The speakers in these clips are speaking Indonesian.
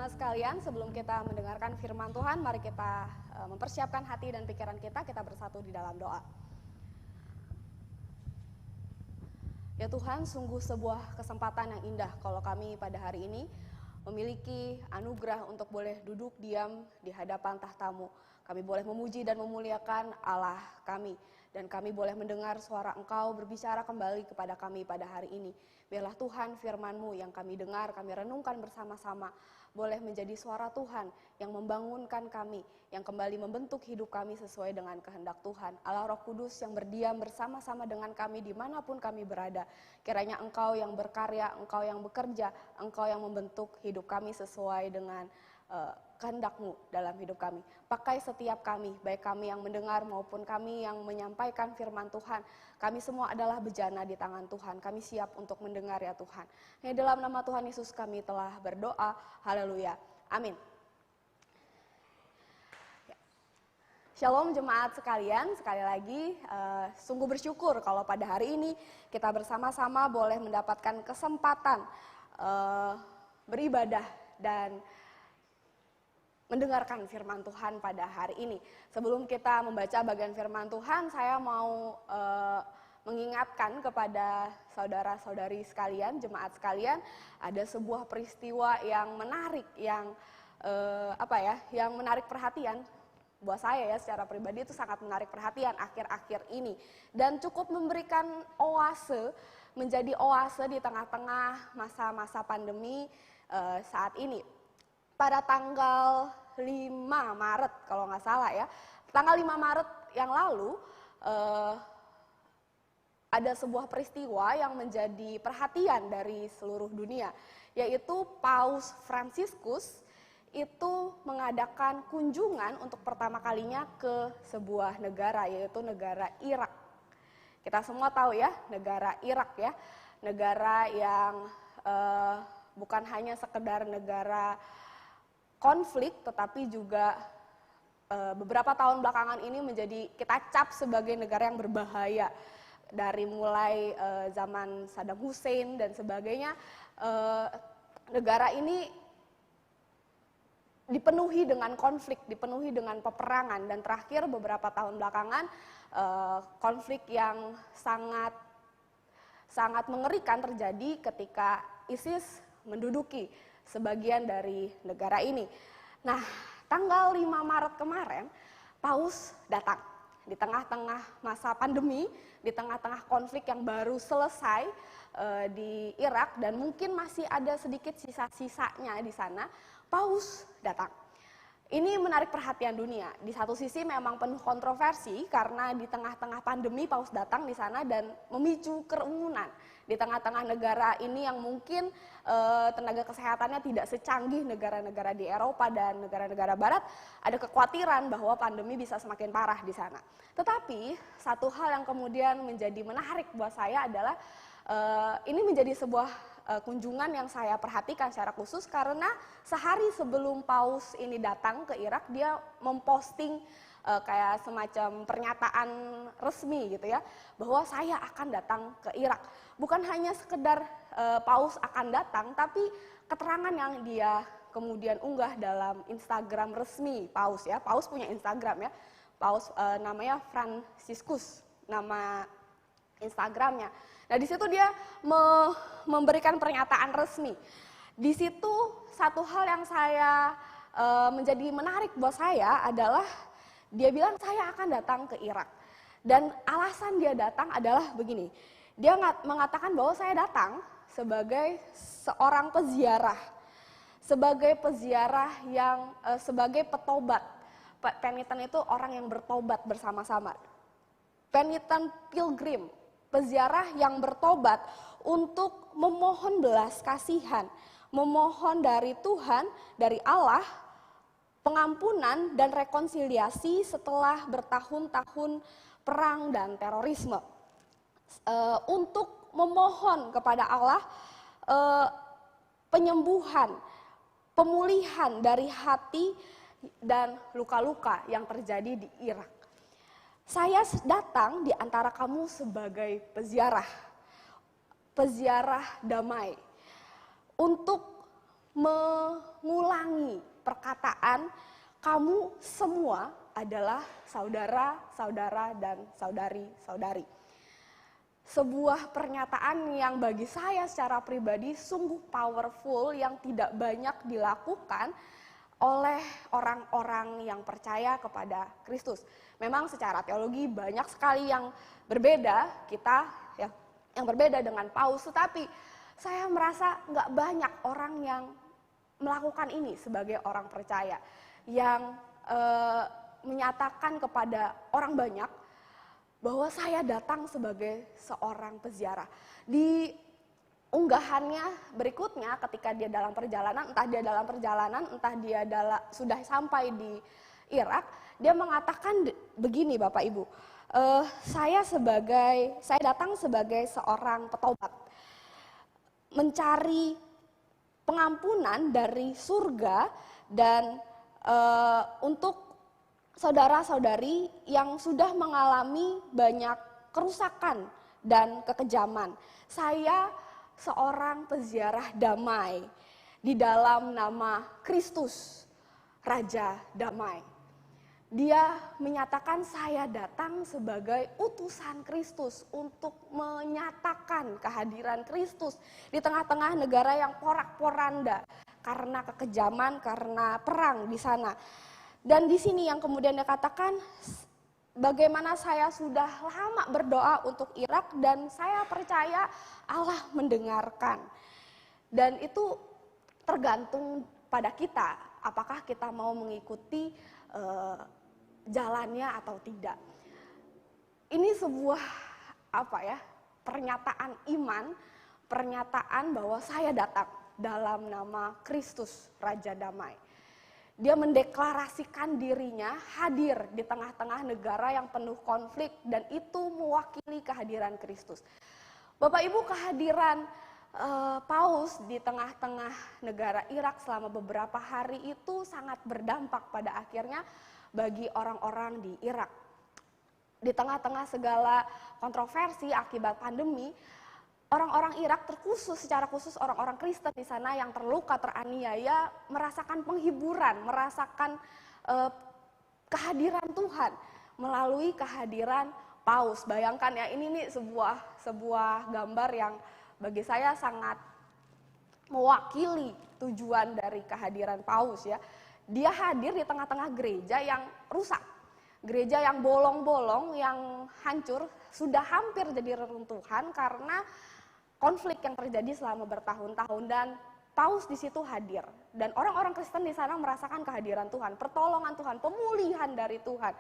Jemaat sekalian, sebelum kita mendengarkan firman Tuhan, mari kita mempersiapkan hati dan pikiran kita bersatu di dalam doa. Ya Tuhan, sungguh sebuah kesempatan yang indah kalau kami pada hari ini memiliki anugerah untuk boleh duduk diam di hadapan tahta-Mu. Kami boleh memuji dan memuliakan Allah kami. Dan kami boleh mendengar suara Engkau berbicara kembali kepada kami pada hari ini. Biarlah Tuhan firman-Mu yang kami dengar, kami renungkan bersama-sama, boleh menjadi suara Tuhan yang membangunkan kami, yang kembali membentuk hidup kami sesuai dengan kehendak Tuhan. Allah Roh Kudus yang berdiam bersama-sama dengan kami dimanapun kami berada. Kiranya Engkau yang berkarya, Engkau yang bekerja, Engkau yang membentuk hidup kami sesuai dengan kehendak-Mu dalam hidup kami. Pakai setiap kami, baik kami yang mendengar maupun kami yang menyampaikan firman Tuhan. Kami semua adalah bejana di tangan Tuhan. Kami siap untuk mendengar ya Tuhan. Di dalam nama Tuhan Yesus kami telah berdoa. Haleluya. Amin. Shalom jemaat sekalian, sekali lagi sungguh bersyukur kalau pada hari ini kita bersama-sama boleh mendapatkan kesempatan beribadah dan mendengarkan firman Tuhan pada hari ini. Sebelum kita membaca bagian firman Tuhan, saya mau mengingatkan kepada saudara-saudari sekalian, jemaat sekalian, ada sebuah peristiwa yang menarik, yang yang menarik perhatian. Buat saya ya secara pribadi itu sangat menarik perhatian akhir-akhir ini. Dan cukup memberikan oase, menjadi oase di tengah-tengah masa-masa pandemi saat ini. Pada tanggal 5 Maret kalau nggak salah ya, tanggal 5 Maret yang lalu ada sebuah peristiwa yang menjadi perhatian dari seluruh dunia, yaitu Paus Fransiskus itu mengadakan kunjungan untuk pertama kalinya ke sebuah negara, yaitu negara Irak. Kita semua tahu ya, negara Irak ya, negara yang bukan hanya sekedar negara konflik, tetapi juga beberapa tahun belakangan ini menjadi kita cap sebagai negara yang berbahaya. Dari mulai zaman Saddam Hussein dan sebagainya, negara ini dipenuhi dengan konflik, dipenuhi dengan peperangan, dan terakhir beberapa tahun belakangan konflik yang sangat mengerikan terjadi ketika ISIS menduduki sebagian dari negara ini. Nah, tanggal 5 Maret kemarin, Paus datang di tengah-tengah masa pandemi, di tengah-tengah konflik yang baru selesai di Irak, dan mungkin masih ada sedikit sisa-sisanya di sana. Paus datang. Ini menarik perhatian dunia. Di satu sisi memang penuh kontroversi karena di tengah-tengah pandemi Paus datang di sana dan memicu kerumunan. Di tengah-tengah negara ini yang mungkin tenaga kesehatannya tidak secanggih negara-negara di Eropa dan negara-negara barat, ada kekhawatiran bahwa pandemi bisa semakin parah di sana. Tetapi satu hal yang kemudian menjadi menarik buat saya adalah ini menjadi sebuah kunjungan yang saya perhatikan secara khusus karena sehari sebelum Paus ini datang ke Irak, dia memposting kayak semacam pernyataan resmi gitu ya, bahwa saya akan datang ke Irak. Bukan hanya sekedar Paus akan datang, tapi keterangan yang dia kemudian unggah dalam Instagram resmi Paus ya. Paus punya Instagram ya, Paus namanya Fransiskus, nama Instagramnya. Nah di situ dia memberikan pernyataan resmi. Di situ satu hal yang saya menjadi menarik buat saya adalah dia bilang saya akan datang ke Irak. Dan alasan dia datang adalah begini. Dia mengatakan bahwa saya datang sebagai seorang peziarah. Sebagai peziarah yang sebagai petobat. Penitent itu orang yang bertobat bersama-sama. Penitent pilgrim. Peziarah yang bertobat untuk memohon belas kasihan, memohon dari Tuhan, dari Allah, pengampunan dan rekonsiliasi setelah bertahun-tahun perang dan terorisme. Untuk memohon kepada Allah penyembuhan, pemulihan dari hati dan luka-luka yang terjadi di Irak. Saya datang di antara kamu sebagai peziarah damai, untuk mengulangi perkataan kamu semua adalah saudara-saudara dan saudari-saudari. Sebuah pernyataan yang bagi saya secara pribadi sungguh powerful yang tidak banyak dilakukan oleh orang-orang yang percaya kepada Kristus. Memang secara teologi banyak sekali yang berbeda kita ya, yang berbeda dengan Paus, tetapi saya merasa nggak banyak orang yang melakukan ini sebagai orang percaya yang menyatakan kepada orang banyak bahwa saya datang sebagai seorang peziarah. Di unggahannya berikutnya ketika dia dalam perjalanan, entah dia sudah sampai di Irak, dia mengatakan begini Bapak Ibu, saya datang sebagai seorang petobat, mencari pengampunan dari surga dan untuk saudara-saudari yang sudah mengalami banyak kerusakan dan kekejaman. Saya seorang peziarah damai di dalam nama Kristus, Raja Damai. Dia menyatakan saya datang sebagai utusan Kristus untuk menyatakan kehadiran Kristus di tengah-tengah negara yang porak-poranda karena kekejaman, karena perang di sana. Dan di sini yang kemudian dia katakan, bagaimana saya sudah lama berdoa untuk Irak dan saya percaya Allah mendengarkan. Dan itu tergantung pada kita, apakah kita mau mengikuti jalannya atau tidak. Ini sebuah pernyataan iman, pernyataan bahwa saya datang dalam nama Kristus Raja Damai. Dia mendeklarasikan dirinya hadir di tengah-tengah negara yang penuh konflik dan itu mewakili kehadiran Kristus. Bapak Ibu, kehadiran Paus di tengah-tengah negara Irak selama beberapa hari itu sangat berdampak pada akhirnya bagi orang-orang di Irak. Di tengah-tengah segala kontroversi akibat pandemi, orang-orang Irak secara khusus orang-orang Kristen di sana yang terluka, teraniaya, merasakan penghiburan, merasakan kehadiran Tuhan melalui kehadiran Paus. Bayangkan ya, ini nih sebuah gambar yang bagi saya sangat mewakili tujuan dari kehadiran Paus ya. Dia hadir di tengah-tengah gereja yang rusak, gereja yang bolong-bolong, yang hancur, sudah hampir jadi reruntuhan karena konflik yang terjadi selama bertahun-tahun, dan Paus di situ hadir. Dan orang-orang Kristen di sana merasakan kehadiran Tuhan, pertolongan Tuhan, pemulihan dari Tuhan.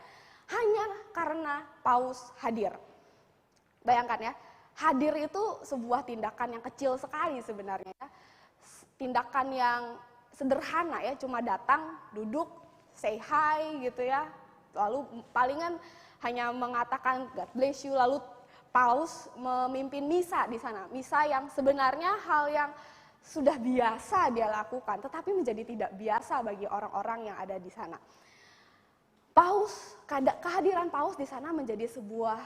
Hanya karena Paus hadir. Bayangkan ya, hadir itu sebuah tindakan yang kecil sekali sebenarnya. Tindakan yang sederhana ya, cuma datang, duduk, say hi gitu ya. Lalu palingan hanya mengatakan God bless you, lalu Paus memimpin misa di sana. Misa yang sebenarnya hal yang sudah biasa dia lakukan, tetapi menjadi tidak biasa bagi orang-orang yang ada di sana. Kehadiran Paus di sana menjadi sebuah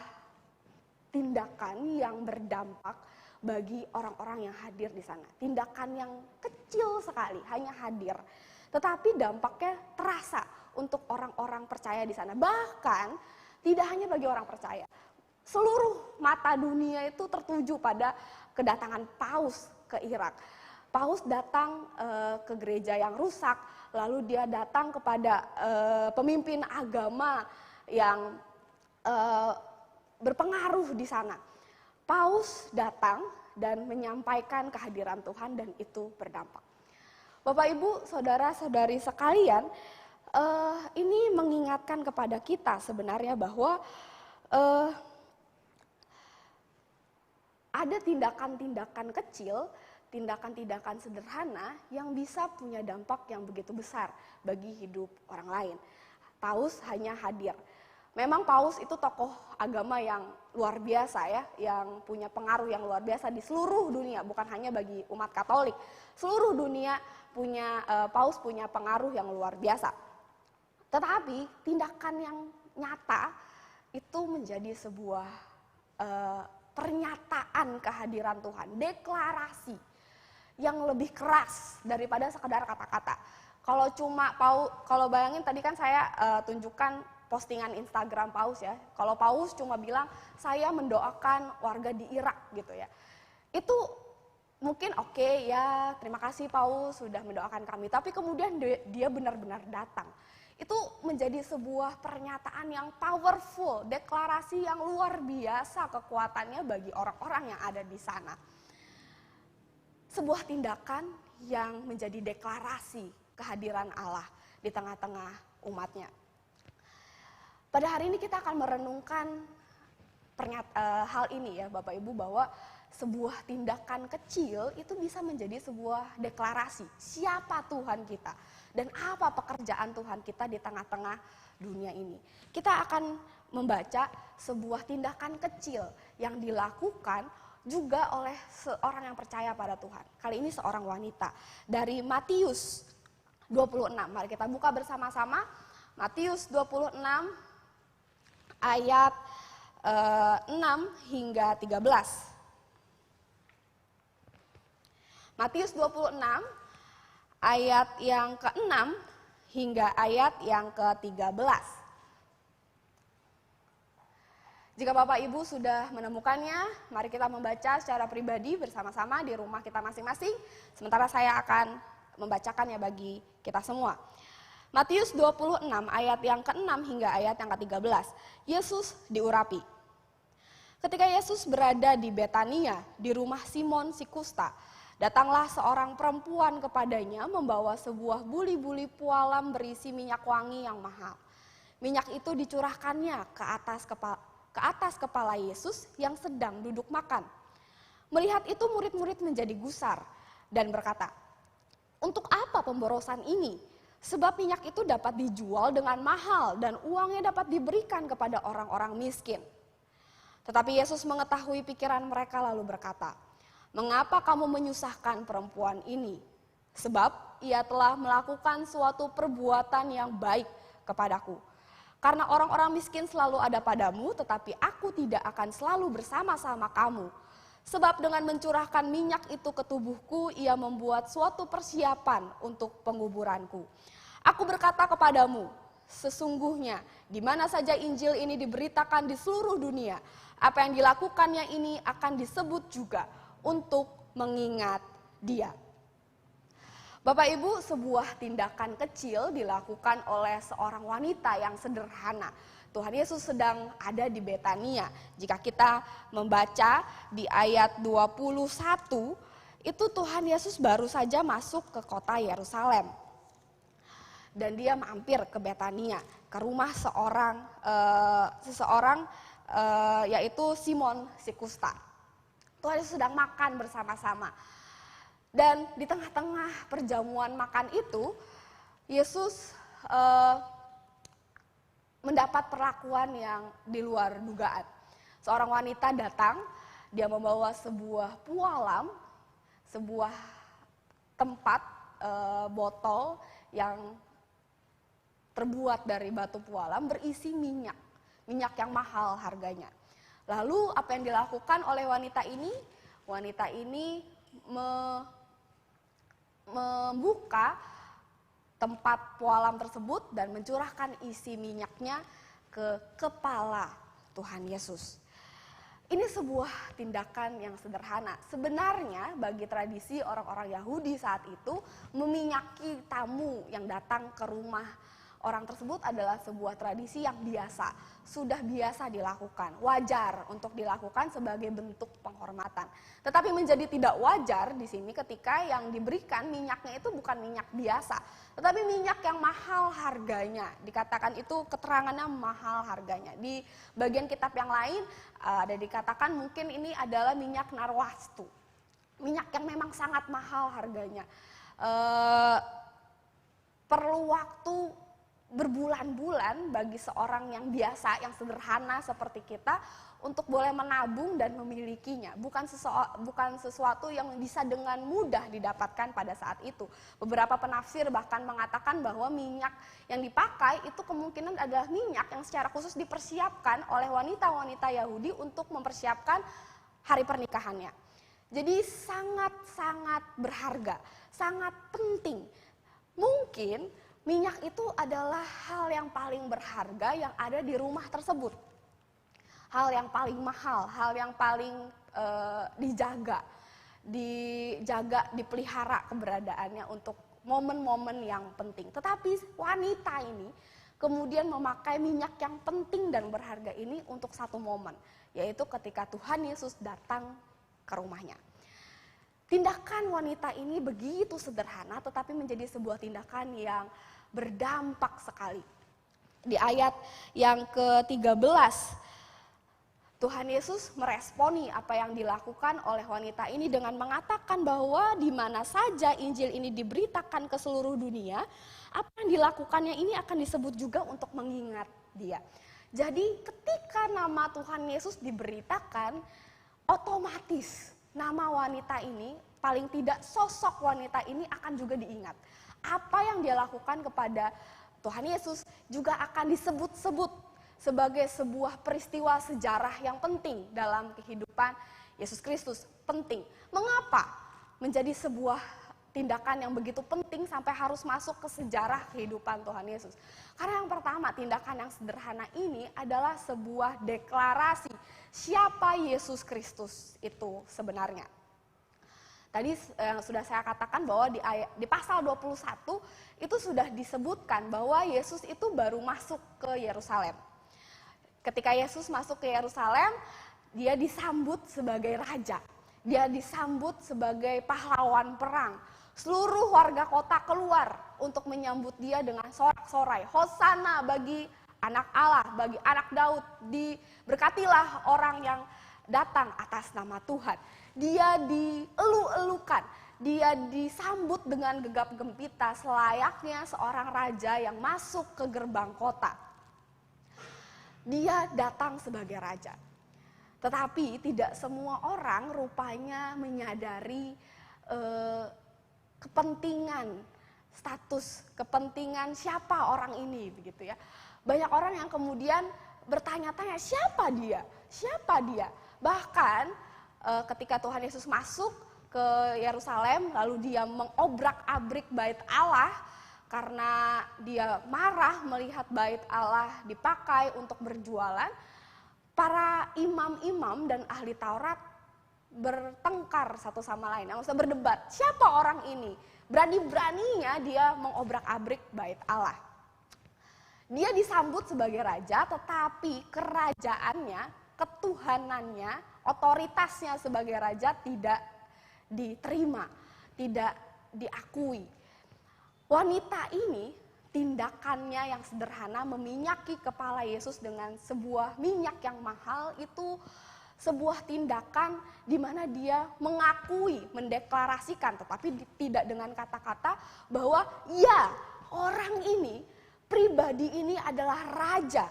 tindakan yang berdampak bagi orang-orang yang hadir di sana. Tindakan yang kecil sekali, hanya hadir. Tetapi dampaknya terasa untuk orang-orang percaya di sana. Bahkan tidak hanya bagi orang percaya. Seluruh mata dunia itu tertuju pada kedatangan Paus ke Irak. Paus datang ke gereja yang rusak, lalu dia datang kepada pemimpin agama yang berpengaruh di sana. Paus datang dan menyampaikan kehadiran Tuhan dan itu berdampak. Bapak Ibu, saudara-saudari sekalian, ini mengingatkan kepada kita sebenarnya bahwa ada tindakan-tindakan kecil, tindakan-tindakan sederhana yang bisa punya dampak yang begitu besar bagi hidup orang lain. Paus hanya hadir. Memang Paus itu tokoh agama yang luar biasa ya, yang punya pengaruh yang luar biasa di seluruh dunia, bukan hanya bagi umat Katolik. Seluruh dunia Paus punya pengaruh yang luar biasa. Tetapi tindakan yang nyata itu menjadi sebuah pernyataan kehadiran Tuhan, deklarasi yang lebih keras daripada sekedar kata-kata. Kalau bayangin tadi kan saya tunjukkan postingan Instagram Paus ya. Kalau Paus cuma bilang saya mendoakan warga di Irak gitu ya. Itu mungkin oke ya, terima kasih Paus sudah mendoakan kami. Tapi kemudian dia benar-benar datang. Itu menjadi sebuah pernyataan yang powerful, deklarasi yang luar biasa kekuatannya bagi orang-orang yang ada di sana. Sebuah tindakan yang menjadi deklarasi kehadiran Allah di tengah-tengah umatnya. Pada hari ini kita akan merenungkan hal ini ya Bapak Ibu, bahwa sebuah tindakan kecil itu bisa menjadi sebuah deklarasi siapa Tuhan kita dan apa pekerjaan Tuhan kita di tengah-tengah dunia ini. Kita akan membaca sebuah tindakan kecil yang dilakukan juga oleh seorang yang percaya pada Tuhan. Kali ini seorang wanita. Dari Matius 26, mari kita buka bersama-sama. Matius 26 ayat 6 hingga 13. Matius 26 ayat yang ke-6 hingga ayat yang ke-13. Jika Bapak Ibu sudah menemukannya, mari kita membaca secara pribadi bersama-sama di rumah kita masing-masing. Sementara saya akan membacakannya bagi kita semua. Matius 26 ayat yang ke-6 hingga ayat yang ke-13. Yesus diurapi. Ketika Yesus berada di Betania, di rumah Simon si kusta, datanglah seorang perempuan kepadanya membawa sebuah buli-buli pualam berisi minyak wangi yang mahal. Minyak itu dicurahkannya ke atas kepala Yesus yang sedang duduk makan. Melihat itu murid-murid menjadi gusar dan berkata, "Untuk apa pemborosan ini? Sebab minyak itu dapat dijual dengan mahal dan uangnya dapat diberikan kepada orang-orang miskin." Tetapi Yesus mengetahui pikiran mereka lalu berkata, "Mengapa kamu menyusahkan perempuan ini? Sebab ia telah melakukan suatu perbuatan yang baik kepadaku. Karena orang-orang miskin selalu ada padamu, tetapi aku tidak akan selalu bersama-sama kamu. Sebab dengan mencurahkan minyak itu ke tubuhku, ia membuat suatu persiapan untuk penguburanku. Aku berkata kepadamu, sesungguhnya di mana saja Injil ini diberitakan di seluruh dunia, apa yang dilakukannya ini akan disebut juga untuk mengingat dia." Bapak Ibu, sebuah tindakan kecil dilakukan oleh seorang wanita yang sederhana. Tuhan Yesus sedang ada di Betania. Jika kita membaca di ayat 21, itu Tuhan Yesus baru saja masuk ke kota Yerusalem. Dan dia mampir ke Betania, ke rumah seseorang yaitu Simon si kusta. Tuhan Yesus sedang makan bersama-sama. Dan di tengah-tengah perjamuan makan itu, Yesus mendapat perlakuan yang di luar dugaan. Seorang wanita datang, dia membawa sebuah pualam, sebuah tempat botol yang terbuat dari batu pualam berisi minyak yang mahal harganya. Lalu apa yang dilakukan oleh wanita ini? Wanita ini membuka tempat pualam tersebut dan mencurahkan isi minyaknya ke kepala Tuhan Yesus. Ini sebuah tindakan yang sederhana. Sebenarnya bagi tradisi orang-orang Yahudi saat itu, meminyaki tamu yang datang ke rumah orang tersebut adalah sebuah tradisi yang biasa, sudah biasa dilakukan, wajar untuk dilakukan sebagai bentuk penghormatan. Tetapi menjadi tidak wajar di sini ketika yang diberikan minyaknya itu bukan minyak biasa, tetapi minyak yang mahal harganya. Dikatakan itu keterangannya mahal harganya. Di bagian kitab yang lain ada dikatakan mungkin ini adalah minyak narwastu, minyak yang memang sangat mahal harganya. Perlu waktu berbulan-bulan bagi seorang yang biasa, yang sederhana seperti kita untuk boleh menabung dan memilikinya. Bukan sesuatu yang bisa dengan mudah didapatkan pada saat itu. Beberapa penafsir bahkan mengatakan bahwa minyak yang dipakai itu kemungkinan adalah minyak yang secara khusus dipersiapkan oleh wanita-wanita Yahudi untuk mempersiapkan hari pernikahannya. Jadi sangat-sangat berharga, sangat penting. Mungkin minyak itu adalah hal yang paling berharga yang ada di rumah tersebut. Hal yang paling mahal, hal yang paling dijaga, dipelihara keberadaannya untuk momen-momen yang penting. Tetapi wanita ini kemudian memakai minyak yang penting dan berharga ini untuk satu momen, yaitu ketika Tuhan Yesus datang ke rumahnya. Tindakan wanita ini begitu sederhana tetapi menjadi sebuah tindakan yang berdampak sekali. Di ayat yang ke-13, Tuhan Yesus meresponi apa yang dilakukan oleh wanita ini dengan mengatakan bahwa di mana saja Injil ini diberitakan ke seluruh dunia, apa yang dilakukannya ini akan disebut juga untuk mengingat dia. Jadi ketika nama Tuhan Yesus diberitakan, otomatis nama wanita ini, paling tidak sosok wanita ini akan juga diingat. Apa yang dia lakukan kepada Tuhan Yesus juga akan disebut-sebut sebagai sebuah peristiwa sejarah yang penting dalam kehidupan Yesus Kristus. Penting. Mengapa menjadi sebuah tindakan yang begitu penting sampai harus masuk ke sejarah kehidupan Tuhan Yesus? Karena yang pertama, tindakan yang sederhana ini adalah sebuah deklarasi siapa Yesus Kristus itu sebenarnya. Tadi sudah saya katakan bahwa di pasal 21 itu sudah disebutkan bahwa Yesus itu baru masuk ke Yerusalem. Ketika Yesus masuk ke Yerusalem, dia disambut sebagai raja. Dia disambut sebagai pahlawan perang. Seluruh warga kota keluar untuk menyambut dia dengan sorak-sorai. Hosana bagi anak Allah, bagi anak Daud. Berkatilah orang yang datang atas nama Tuhan. Dia dielu-elukan. Dia disambut dengan gegap gempita selayaknya seorang raja yang masuk ke gerbang kota. Dia datang sebagai raja. Tetapi tidak semua orang rupanya menyadari kepentingan status, kepentingan siapa orang ini begitu ya. Banyak orang yang kemudian bertanya-tanya siapa dia? Siapa dia? Bahkan ketika Tuhan Yesus masuk ke Yerusalem lalu dia mengobrak-abrik bait Allah, karena dia marah melihat bait Allah dipakai untuk berjualan, para imam-imam dan ahli Taurat bertengkar satu sama lain, maksudnya berdebat, siapa orang ini? Berani-beraninya dia mengobrak-abrik bait Allah. Dia disambut sebagai raja, tetapi kerajaannya, ketuhanannya, otoritasnya sebagai raja tidak diterima, tidak diakui. Wanita ini tindakannya yang sederhana meminyaki kepala Yesus dengan sebuah minyak yang mahal itu sebuah tindakan di mana dia mengakui, mendeklarasikan tetapi tidak dengan kata-kata bahwa ya orang ini, pribadi ini adalah raja.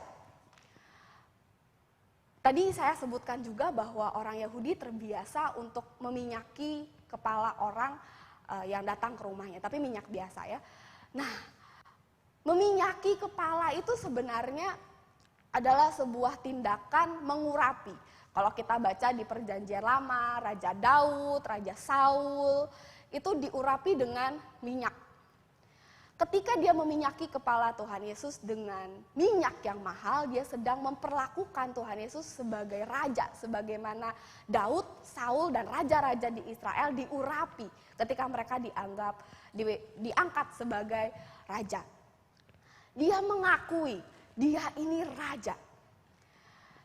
Tadi saya sebutkan juga bahwa orang Yahudi terbiasa untuk meminyaki kepala orang yang datang ke rumahnya, tapi minyak biasa ya. Nah, meminyaki kepala itu sebenarnya adalah sebuah tindakan mengurapi. Kalau kita baca di Perjanjian Lama, Raja Daud, Raja Saul, itu diurapi dengan minyak. Ketika dia meminyaki kepala Tuhan Yesus dengan minyak yang mahal, dia sedang memperlakukan Tuhan Yesus sebagai raja, sebagaimana Daud, Saul, dan raja-raja di Israel diurapi ketika mereka diangkat sebagai raja. Dia mengakui, dia ini raja.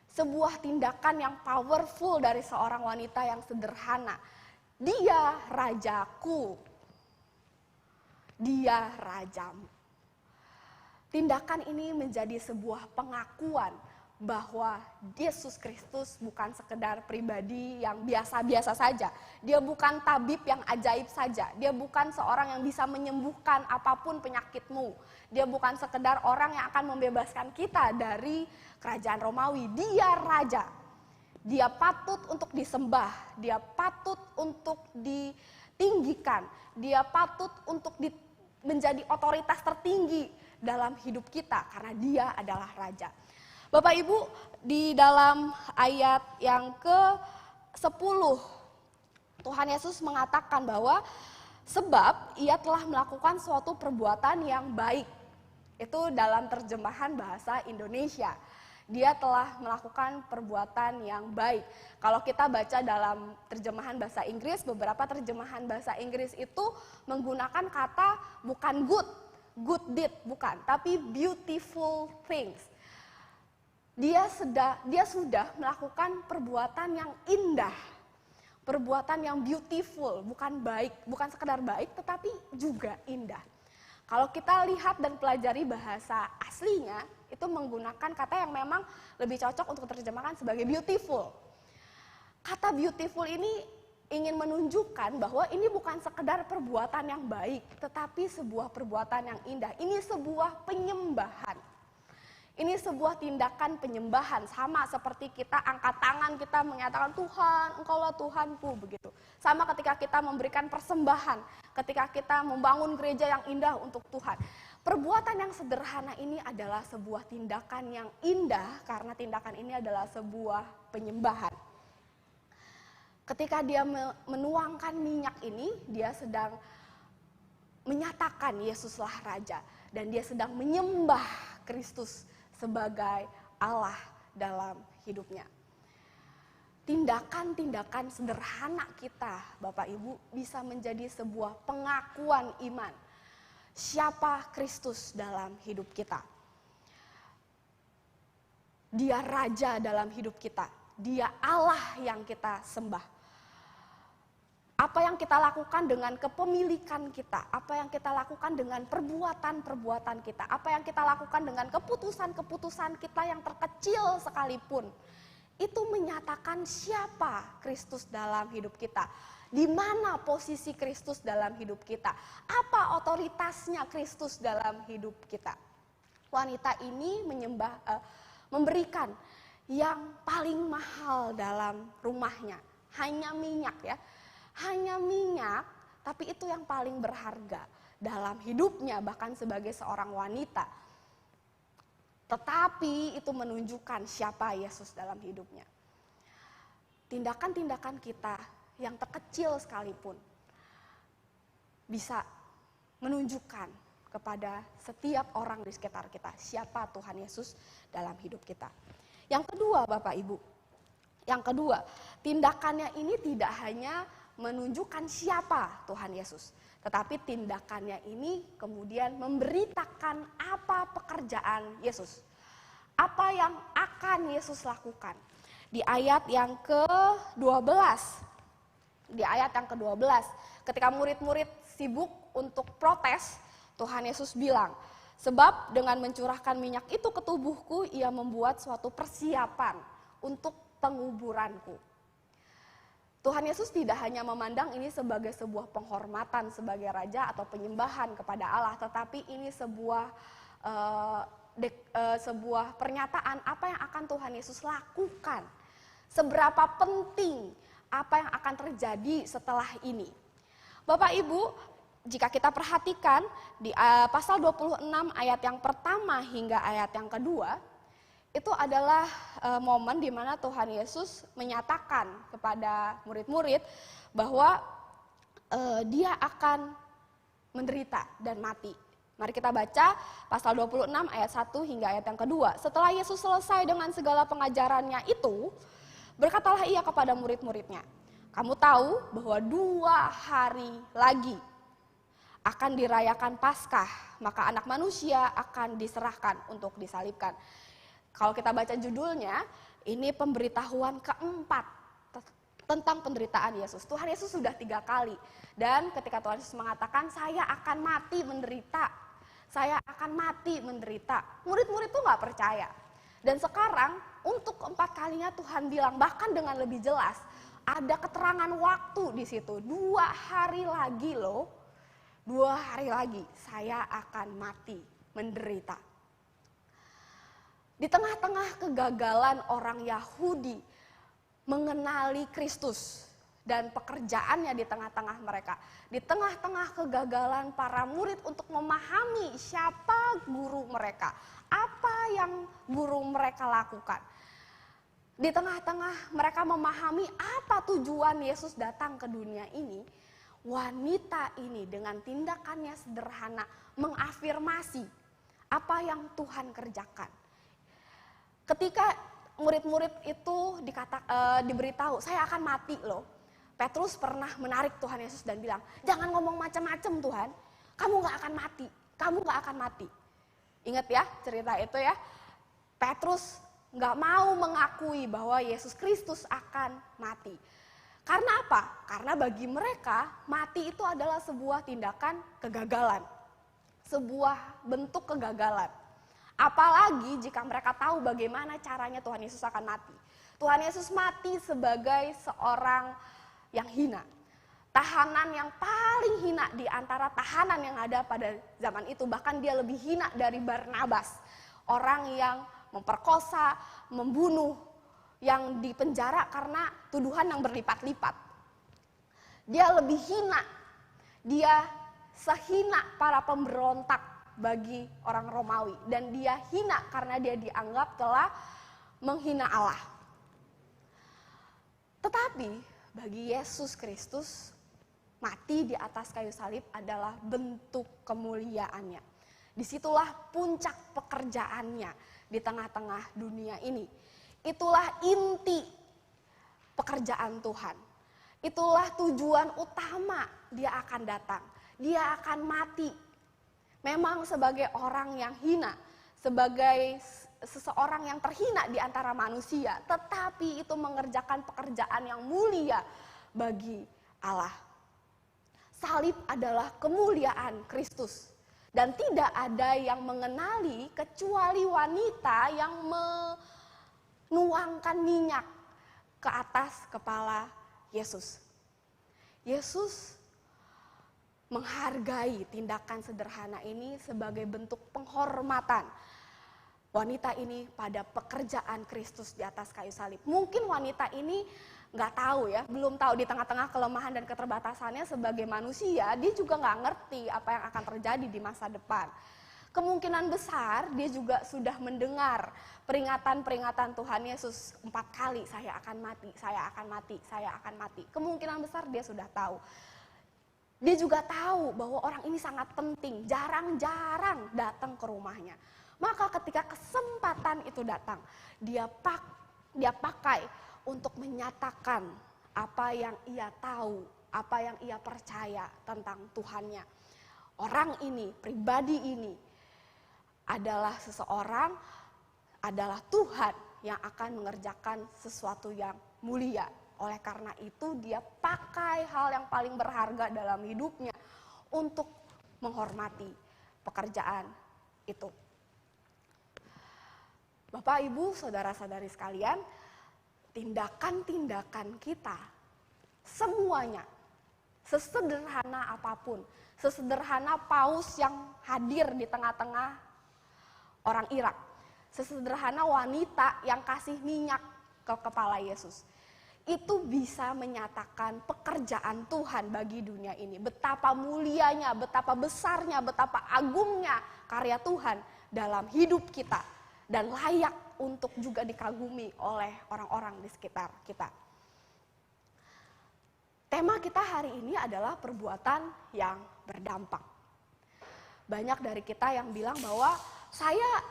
Sebuah tindakan yang powerful dari seorang wanita yang sederhana. Dia rajaku. Dia rajamu. Tindakan ini menjadi sebuah pengakuan bahwa Yesus Kristus bukan sekedar pribadi yang biasa-biasa saja. Dia bukan tabib yang ajaib saja. Dia bukan seorang yang bisa menyembuhkan apapun penyakitmu. Dia bukan sekedar orang yang akan membebaskan kita dari kerajaan Romawi. Dia raja. Dia patut untuk disembah. Dia patut untuk ditinggikan. Dia patut untuk menjadi otoritas tertinggi dalam hidup kita karena dia adalah raja. Bapak Ibu, di dalam ayat yang ke-10 Tuhan Yesus mengatakan bahwa sebab ia telah melakukan suatu perbuatan yang baik. Itu dalam terjemahan bahasa Indonesia. Dia telah melakukan perbuatan yang baik. Kalau kita baca dalam terjemahan bahasa Inggris, beberapa terjemahan bahasa Inggris itu menggunakan kata bukan good deed, bukan, tapi beautiful things. Dia sudah melakukan perbuatan yang indah, perbuatan yang beautiful, bukan baik, bukan sekedar baik, tetapi juga indah. Kalau kita lihat dan pelajari bahasa aslinya, itu menggunakan kata yang memang lebih cocok untuk terjemahkan sebagai beautiful. Kata beautiful ini ingin menunjukkan bahwa ini bukan sekedar perbuatan yang baik, tetapi sebuah perbuatan yang indah. Ini sebuah penyembahan. Ini sebuah tindakan penyembahan, sama seperti kita angkat tangan, kita menyatakan Tuhan, Engkaulah Tuhanku, begitu. Sama ketika kita memberikan persembahan, ketika kita membangun gereja yang indah untuk Tuhan. Perbuatan yang sederhana ini adalah sebuah tindakan yang indah, karena tindakan ini adalah sebuah penyembahan. Ketika dia menuangkan minyak ini, dia sedang menyatakan Yesuslah Raja, dan dia sedang menyembah Kristus sebagai Allah dalam hidupnya. Tindakan-tindakan sederhana kita, Bapak Ibu, bisa menjadi sebuah pengakuan iman. Siapa Kristus dalam hidup kita? Dia Raja dalam hidup kita. Dia Allah yang kita sembah. Apa yang kita lakukan dengan kepemilikan kita, apa yang kita lakukan dengan perbuatan-perbuatan kita, apa yang kita lakukan dengan keputusan-keputusan kita yang terkecil sekalipun, itu menyatakan siapa Kristus dalam hidup kita. Di mana posisi Kristus dalam hidup kita, apa otoritasnya Kristus dalam hidup kita. Wanita ini memberikan yang paling mahal dalam rumahnya, hanya minyak ya. Hanya minyak, tapi itu yang paling berharga dalam hidupnya, bahkan sebagai seorang wanita. Tetapi itu menunjukkan siapa Yesus dalam hidupnya. Tindakan-tindakan kita yang terkecil sekalipun bisa menunjukkan kepada setiap orang di sekitar kita siapa Tuhan Yesus dalam hidup kita. Yang kedua, Bapak Ibu, tindakannya ini tidak hanya menunjukkan siapa Tuhan Yesus, tetapi tindakannya ini kemudian memberitakan apa pekerjaan Yesus, apa yang akan Yesus lakukan. Di ayat yang ke-12, ketika murid-murid sibuk untuk protes, Tuhan Yesus bilang, sebab dengan mencurahkan minyak itu ke tubuhku, ia membuat suatu persiapan untuk penguburanku. Tuhan Yesus tidak hanya memandang ini sebagai sebuah penghormatan sebagai raja atau penyembahan kepada Allah, tetapi ini sebuah pernyataan apa yang akan Tuhan Yesus lakukan. Seberapa penting apa yang akan terjadi setelah ini. Bapak Ibu, jika kita perhatikan di pasal 26 ayat yang pertama hingga ayat yang kedua, itu adalah momen di mana Tuhan Yesus menyatakan kepada murid-murid bahwa dia akan menderita dan mati. Mari kita baca pasal 26 ayat 1 hingga ayat yang kedua. Setelah Yesus selesai dengan segala pengajarannya itu, berkatalah ia kepada murid-muridnya, kamu tahu bahwa 2 hari lagi akan dirayakan Paskah, maka anak manusia akan diserahkan untuk disalibkan. Kalau kita baca judulnya, ini pemberitahuan keempat tentang penderitaan Yesus. Tuhan Yesus sudah 3 kali. Dan ketika Tuhan Yesus mengatakan, saya akan mati menderita. Saya akan mati menderita. Murid-murid itu gak percaya. Dan sekarang untuk keempat kalinya Tuhan bilang, bahkan dengan lebih jelas, ada keterangan waktu di situ. 2 hari lagi loh, 2 hari lagi saya akan mati menderita. Di tengah-tengah kegagalan orang Yahudi mengenali Kristus dan pekerjaannya di tengah-tengah mereka, di tengah-tengah kegagalan para murid untuk memahami siapa guru mereka, apa yang guru mereka lakukan, Di tengah-tengah mereka memahami apa tujuan Yesus datang ke dunia ini, wanita ini dengan tindakannya sederhana mengafirmasi apa yang Tuhan kerjakan. Ketika murid-murid itu diberitahu, saya akan mati loh. Petrus pernah menarik Tuhan Yesus dan bilang, jangan ngomong macam-macam Tuhan, kamu gak akan mati, kamu gak akan mati. Ingat ya cerita itu ya, Petrus gak mau mengakui bahwa Yesus Kristus akan mati. Karena apa? Karena bagi mereka mati itu adalah sebuah tindakan kegagalan, sebuah bentuk kegagalan. Apalagi jika mereka tahu bagaimana caranya Tuhan Yesus akan mati. Tuhan Yesus mati sebagai seorang yang hina. Tahanan yang paling hina di antara tahanan yang ada pada zaman itu. Bahkan dia lebih hina dari Barnabas. Orang yang memperkosa, membunuh, yang dipenjara karena tuduhan yang berlipat-lipat. Dia lebih hina. Dia sehina para pemberontak bagi orang Romawi, dan dia hina karena dia dianggap telah menghina Allah. Tetapi bagi Yesus Kristus, mati di atas kayu salib adalah bentuk kemuliaannya. Disitulah puncak pekerjaannya di tengah-tengah dunia ini. Itulah inti pekerjaan Tuhan. Itulah tujuan utama dia akan datang. Dia akan mati. Memang sebagai orang yang hina, sebagai seseorang yang terhina di antara manusia, tetapi itu mengerjakan pekerjaan yang mulia bagi Allah. Salib adalah kemuliaan Kristus, dan tidak ada yang mengenali kecuali wanita yang menuangkan minyak ke atas kepala Yesus. Yesus menghargai tindakan sederhana ini sebagai bentuk penghormatan wanita ini pada pekerjaan Kristus di atas kayu salib. Mungkin wanita ini nggak tahu ya, belum tahu di tengah-tengah kelemahan dan keterbatasannya sebagai manusia, dia juga nggak ngerti apa yang akan terjadi di masa depan. Kemungkinan besar dia juga sudah mendengar peringatan-peringatan Tuhan Yesus 4 kali, saya akan mati, saya akan mati, saya akan mati. Kemungkinan besar dia sudah tahu. Dia juga tahu bahwa orang ini sangat penting, jarang-jarang datang ke rumahnya. Maka ketika kesempatan itu datang, dia pakai untuk menyatakan apa yang ia tahu, apa yang ia percaya tentang Tuhannya. Orang ini, pribadi ini adalah seseorang, adalah Tuhan yang akan mengerjakan sesuatu yang mulia. Oleh karena itu dia pakai hal yang paling berharga dalam hidupnya untuk menghormati pekerjaan itu. Bapak, Ibu, saudara-saudari sekalian, tindakan-tindakan kita semuanya, sesederhana apapun, sesederhana paus yang hadir di tengah-tengah orang Irak, sesederhana wanita yang kasih minyak ke kepala Yesus, itu bisa menyatakan pekerjaan Tuhan bagi dunia ini. Betapa mulianya, betapa besarnya, betapa agungnya karya Tuhan dalam hidup kita. Dan layak untuk juga dikagumi oleh orang-orang di sekitar kita. Tema kita hari ini adalah perbuatan yang berdampak. Banyak dari kita yang bilang bahwa saya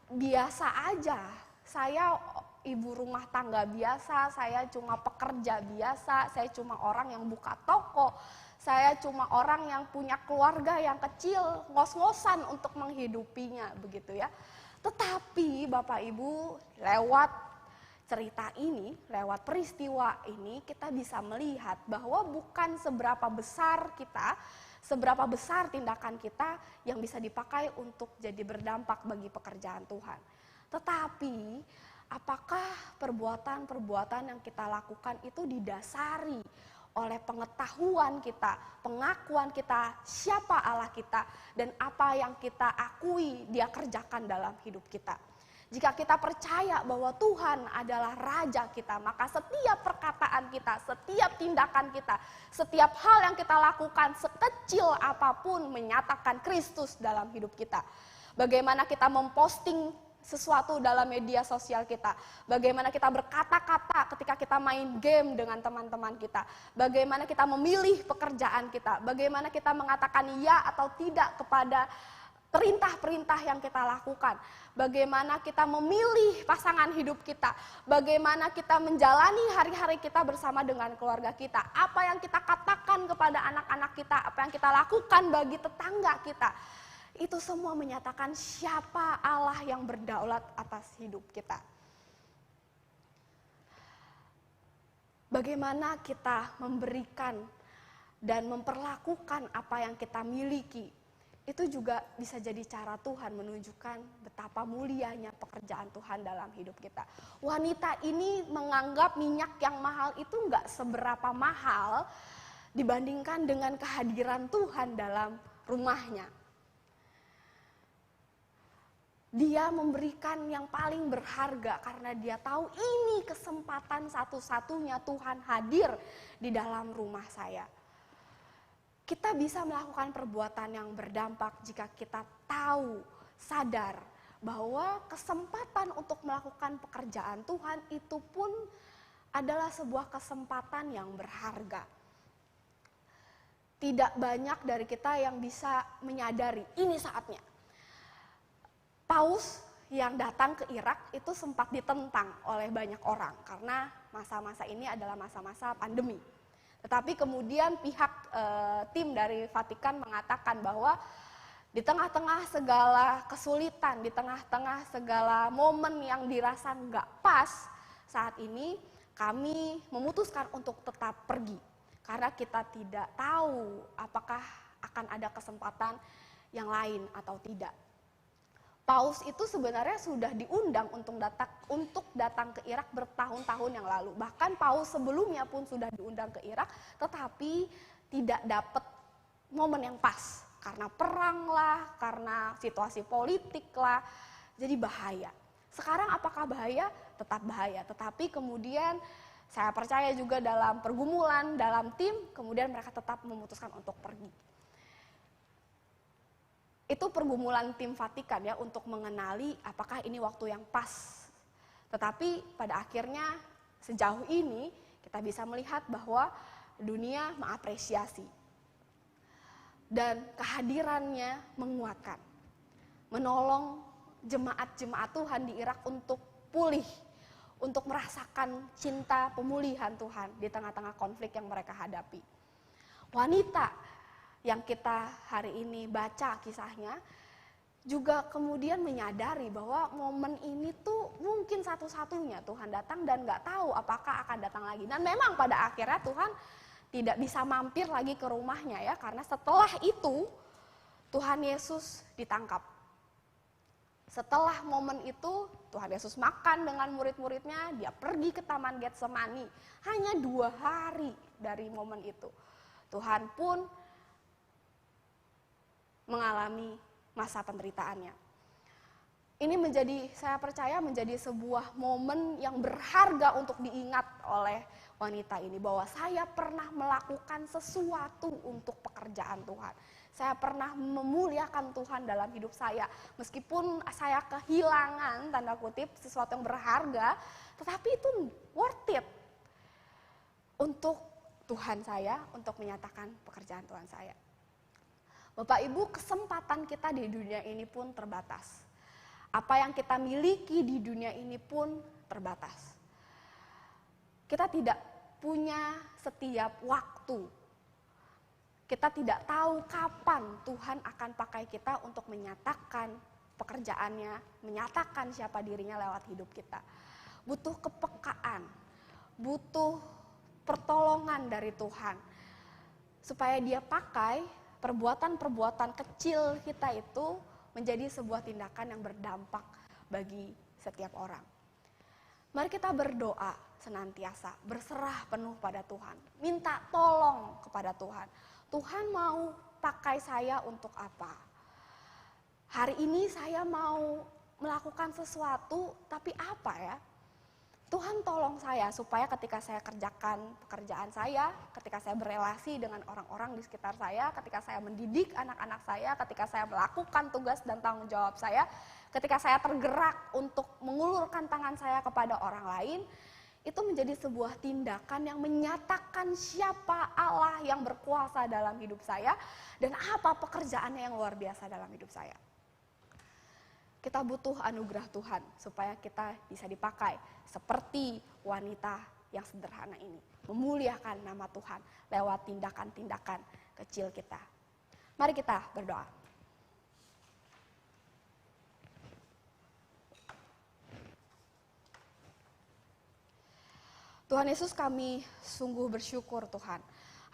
biasa aja, saya ibu rumah tangga biasa, saya cuma pekerja biasa, saya cuma orang yang buka toko, saya cuma orang yang punya keluarga yang kecil, ngos-ngosan untuk menghidupinya, begitu ya. Tetapi Bapak Ibu, lewat cerita ini, lewat peristiwa ini, kita bisa melihat bahwa bukan seberapa besar kita, seberapa besar tindakan kita yang bisa dipakai untuk jadi berdampak bagi pekerjaan Tuhan. Tetapi apakah perbuatan-perbuatan yang kita lakukan itu didasari oleh pengetahuan kita, pengakuan kita, siapa Allah kita, dan apa yang kita akui dia kerjakan dalam hidup kita. Jika kita percaya bahwa Tuhan adalah Raja kita, maka setiap perkataan kita, setiap tindakan kita, setiap hal yang kita lakukan sekecil apapun menyatakan Kristus dalam hidup kita. Bagaimana kita memposting sesuatu dalam media sosial kita. Bagaimana kita berkata-kata ketika kita main game dengan teman-teman kita. Bagaimana kita memilih pekerjaan kita. Bagaimana kita mengatakan ya atau tidak kepada perintah-perintah yang kita lakukan. Bagaimana kita memilih pasangan hidup kita. Bagaimana kita menjalani hari-hari kita bersama dengan keluarga kita. Apa yang kita katakan kepada anak-anak kita. Apa yang kita lakukan bagi tetangga kita. Itu semua menyatakan siapa Allah yang berdaulat atas hidup kita. Bagaimana kita memberikan dan memperlakukan apa yang kita miliki. Itu juga bisa jadi cara Tuhan menunjukkan betapa mulianya pekerjaan Tuhan dalam hidup kita. Wanita ini menganggap minyak yang mahal itu enggak seberapa mahal dibandingkan dengan kehadiran Tuhan dalam rumahnya. Dia memberikan yang paling berharga karena dia tahu ini kesempatan satu-satunya Tuhan hadir di dalam rumah saya. Kita bisa melakukan perbuatan yang berdampak jika kita tahu, sadar bahwa kesempatan untuk melakukan pekerjaan Tuhan itu pun adalah sebuah kesempatan yang berharga. Tidak banyak dari kita yang bisa menyadari ini saatnya. Paus yang datang ke Irak itu sempat ditentang oleh banyak orang karena masa-masa ini adalah masa-masa pandemi. Tetapi kemudian pihak tim dari Vatikan mengatakan bahwa di tengah-tengah segala kesulitan, di tengah-tengah segala momen yang dirasa nggak pas saat ini, kami memutuskan untuk tetap pergi. Karena kita tidak tahu apakah akan ada kesempatan yang lain atau tidak. Paus itu sebenarnya sudah diundang untuk datang ke Irak bertahun-tahun yang lalu. Bahkan Paus sebelumnya pun sudah diundang ke Irak, tetapi tidak dapat momen yang pas. Karena perang lah, karena situasi politik lah, jadi bahaya. Sekarang apakah bahaya? Tetap bahaya. Tetapi kemudian saya percaya juga dalam pergumulan, dalam tim, kemudian mereka tetap memutuskan untuk pergi. Itu pergumulan tim Vatikan ya untuk mengenali apakah ini waktu yang pas. Tetapi pada akhirnya sejauh ini kita bisa melihat bahwa dunia mengapresiasi. Dan kehadirannya menguatkan. Menolong jemaat-jemaat Tuhan di Irak untuk pulih. Untuk merasakan cinta pemulihan Tuhan di tengah-tengah konflik yang mereka hadapi. Wanita yang kita hari ini baca kisahnya, juga kemudian menyadari bahwa momen ini tuh mungkin satu-satunya Tuhan datang dan gak tahu apakah akan datang lagi. Dan memang pada akhirnya Tuhan tidak bisa mampir lagi ke rumahnya ya, karena setelah itu Tuhan Yesus ditangkap. Setelah momen itu Tuhan Yesus makan dengan murid-muridnya, dia pergi ke Taman Getsemani. Hanya 2 hari dari momen itu. Tuhan pun mengalami masa penderitaannya. Ini saya percaya menjadi sebuah momen yang berharga untuk diingat oleh wanita ini. Bahwa saya pernah melakukan sesuatu untuk pekerjaan Tuhan. Saya pernah memuliakan Tuhan dalam hidup saya. Meskipun saya kehilangan, tanda kutip, sesuatu yang berharga. Tetapi itu worth it. Untuk Tuhan saya, untuk menyatakan pekerjaan Tuhan saya. Bapak Ibu, kesempatan kita di dunia ini pun terbatas. Apa yang kita miliki di dunia ini pun terbatas. Kita tidak punya setiap waktu. Kita tidak tahu kapan Tuhan akan pakai kita untuk menyatakan pekerjaannya, menyatakan siapa dirinya lewat hidup kita. Butuh kepekaan, butuh pertolongan dari Tuhan. Supaya dia pakai perbuatan-perbuatan kecil kita itu menjadi sebuah tindakan yang berdampak bagi setiap orang. Mari kita berdoa senantiasa, berserah penuh pada Tuhan. Minta tolong kepada Tuhan. Tuhan mau pakai saya untuk apa? Hari ini saya mau melakukan sesuatu, tapi apa ya? Tuhan tolong saya supaya ketika saya kerjakan pekerjaan saya, ketika saya berelasi dengan orang-orang di sekitar saya, ketika saya mendidik anak-anak saya, ketika saya melakukan tugas dan tanggung jawab saya, ketika saya tergerak untuk mengulurkan tangan saya kepada orang lain, itu menjadi sebuah tindakan yang menyatakan siapa Allah yang berkuasa dalam hidup saya dan apa pekerjaannya yang luar biasa dalam hidup saya. Kita butuh anugerah Tuhan supaya kita bisa dipakai seperti wanita yang sederhana ini, memuliakan nama Tuhan lewat tindakan-tindakan kecil kita. Mari kita berdoa. Tuhan Yesus, kami sungguh bersyukur Tuhan.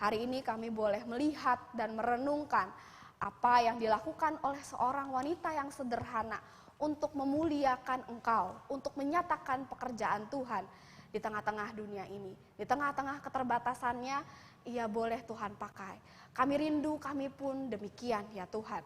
Hari ini kami boleh melihat dan merenungkan apa yang dilakukan oleh seorang wanita yang sederhana untuk memuliakan Engkau, untuk menyatakan pekerjaan Tuhan di tengah-tengah dunia ini. Di tengah-tengah keterbatasannya, ia boleh Tuhan pakai. Kami rindu, kami pun demikian ya Tuhan.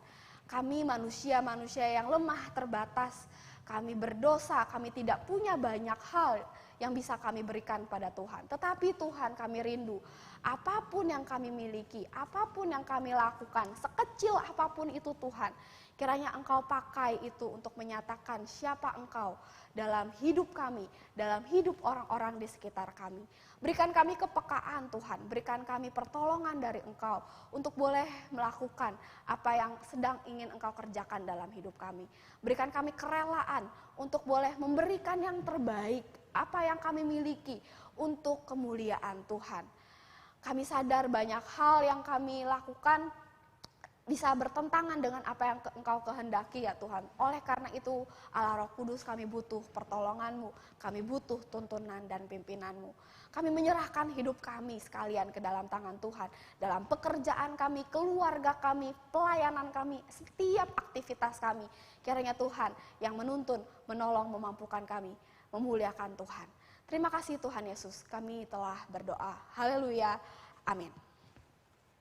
Kami manusia-manusia yang lemah, terbatas, kami berdosa, kami tidak punya banyak hal yang bisa kami berikan pada Tuhan. Tetapi Tuhan, kami rindu, apapun yang kami miliki, apapun yang kami lakukan, sekecil apapun itu Tuhan, kiranya Engkau pakai itu untuk menyatakan siapa Engkau dalam hidup kami, dalam hidup orang-orang di sekitar kami. Berikan kami kepekaan Tuhan, berikan kami pertolongan dari Engkau untuk boleh melakukan apa yang sedang ingin Engkau kerjakan dalam hidup kami. Berikan kami kerelaan untuk boleh memberikan yang terbaik, apa yang kami miliki untuk kemuliaan Tuhan. Kami sadar banyak hal yang kami lakukan bisa bertentangan dengan apa yang Engkau kehendaki ya Tuhan. Oleh karena itu Allah Roh Kudus, kami butuh pertolongan-Mu, kami butuh tuntunan dan pimpinan-Mu. Kami menyerahkan hidup kami sekalian ke dalam tangan Tuhan. Dalam pekerjaan kami, keluarga kami, pelayanan kami, setiap aktivitas kami. Kiranya Tuhan yang menuntun, menolong, memampukan kami, memuliakan Tuhan. Terima kasih Tuhan Yesus, kami telah berdoa. Haleluya, amin.